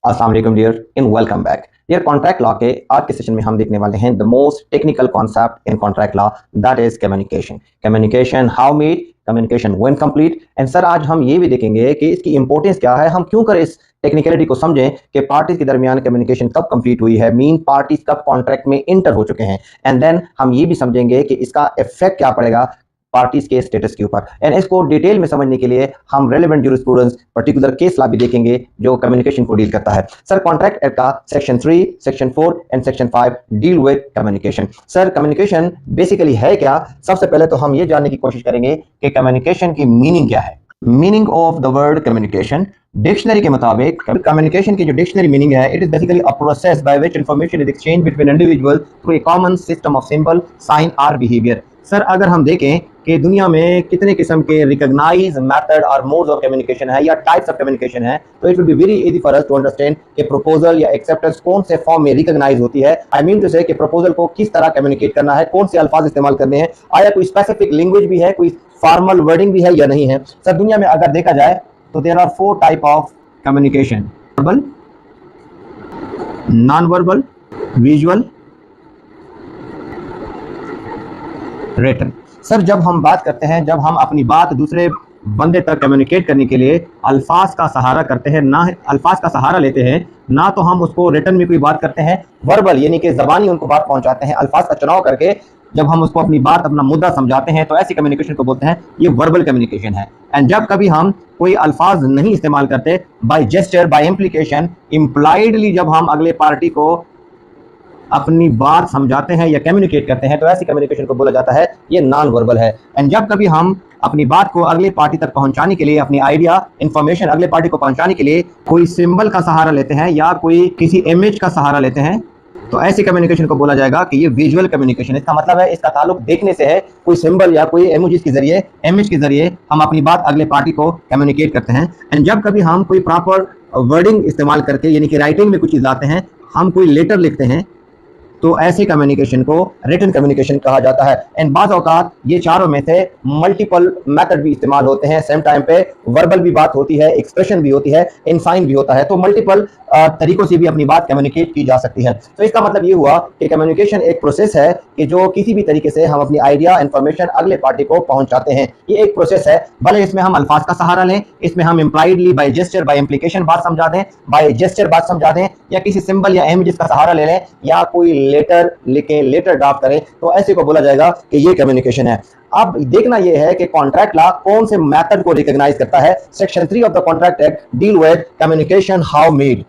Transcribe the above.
अस्सलाम वालेकुम dear in welcome back dear. Contract law के आज के सेशन में हम देखने वाले हैं the most technical concept in contract law, that is communication. Communication how made, communication when complete. And sir आज हम ये भी देखेंगे कि इसकी इंपॉर्टेंस क्या है, हम क्यों कर इस टेक्निकलिटी को समझें कि पार्टीज के दरमियान कम्युनिकेशन कब कंप्लीट हुई है, मीन पार्टीज कब कॉन्ट्रैक्ट में इंटर हो चुके हैं। एंड देन हम ये भी समझेंगे कि इसका इफेक्ट क्या पड़ेगा पार्टीज के स्टेटस के ऊपर। एंड इसको डिटेल में समझने के लिए हम relevant jurisprudence particular case law भी देखेंगे जो कम्युनिकेशन को डील करता है। सर कॉन्ट्रैक्ट एक्ट का section 3, section 4 and section 5 deal with communication. Sir communication basically है क्या? सबसे पहले तो हम ये जानने की कोशिश करेंगे कि कम्युनिकेशन की मीनिंग क्या है। Meaning of the word communication, dictionary के मुताबिक कम्युनिकेशन की जो डिक्शनरी मीनिंग है, it is basically a process by which information is exchange between individual through a common system of symbol, sign और बिहेवियर। सर अगर हम देखें कि दुनिया में कितने किस्म के रिकॉग्नाइज मेथड और मोड्स ऑफ कम्युनिकेशन है या टाइप्स ऑफ कम्युनिकेशन है, तो it will be very easy for us to understand कि प्रपोजल या एक्सेप्टेंस कौन से फॉर्म में रिकॉग्नाइज होती है। आई मीन टू से कि प्रपोजल को किस तरह कम्युनिकेट करना है, कौन से अल्फाज इस्तेमाल करने हैं, आया कोई स्पेसिफिक लैंग्वेज भी है, कोई फॉर्मल वर्डिंग भी है या नहीं है। सर दुनिया में अगर देखा जाए तो there are 4 type of communication: verbal, non verbal, visual, written. Sir जब हम बात करते हैं, जब हम अपनी बात दूसरे बंदे तक कम्युनिकेट करने के लिए अल्फाज का सहारा करते हैं, ना अल्फाज का सहारा लेते हैं, ना तो हम उसको रिटन में कोई बात करते हैं, वर्बल यानी कि ज़बानी उनको बात पहुंचाते हैं अल्फाज का चुनाव करके, जब हम उसको अपनी बात अपना मुद्दा समझाते हैं, तो ऐसी कम्युनिकेशन को बोलते हैं ये वर्बल कम्युनिकेशन है। एंड जब कभी हम कोई अल्फाज नहीं इस्तेमाल करते, by gesture, by implication, impliedly जब हम अगले पार्टी को अपनी बात समझाते हैं या कम्युनिकेट करते हैं, तो ऐसी कम्युनिकेशन को बोला जाता है ये नॉन वर्बल है। एंड जब कभी हम अपनी बात को अगले पार्टी तक पहुंचाने के लिए, अपनी आइडिया इंफॉर्मेशन अगले पार्टी को पहुंचाने के लिए कोई सिंबल का सहारा लेते हैं या कोई किसी इमेज का सहारा लेते हैं, तो ऐसी कम्युनिकेशन को बोला जाएगा कि ये विजुअल कम्युनिकेशन। इसका मतलब है इसका ताल्लुक देखने से है, कोई सिंबल या कोई इमेज के जरिए, हम अपनी बात अगले पार्टी को कम्युनिकेट करते हैं। एंड जब कभी हम कोई प्रॉपर वर्डिंग इस्तेमाल करके, यानी कि राइटिंग में कुछ चीज़ लाते हैं, हम कोई लेटर लिखते हैं, तो ऐसे कम्युनिकेशन को रिटन कम्युनिकेशन कहा जाता है। एंड बाज़ औक़ात ये चारों में से मल्टीपल मेथड भी इस्तेमाल होते हैं, सेम टाइम पे वर्बल भी बात होती है, एक्सप्रेशन भी होती है, इन साइन भी होता है, तो मल्टीपल तरीकों से भी अपनी बात कम्युनिकेट की जा सकती है। तो इसका मतलब ये हुआ कि कम्युनिकेशन एक प्रोसेस है कि जो किसी भी तरीके से हम अपनी आइडिया, इन्फॉर्मेशन अगले पार्टी को पहुंचाते हैं। ये एक प्रोसेस है, भले इसमें हम अल्फाज का सहारा लें, इसमें हम impliedly by gesture, by implication बात समझा दें, बाय जेस्चर बात समझा दें, या किसी सिंबल या इमेज का सहारा ले लें, या कोई लेटर लिखें, लेटर ड्राफ्ट करें, तो ऐसे को बोला जाएगा कि ये कम्युनिकेशन है। अब देखना यह है कि कॉन्ट्रैक्ट लॉ कौन से मेथड को रिकॉग्नाइज करता है। Section 3 of the contract act deal with communication how made.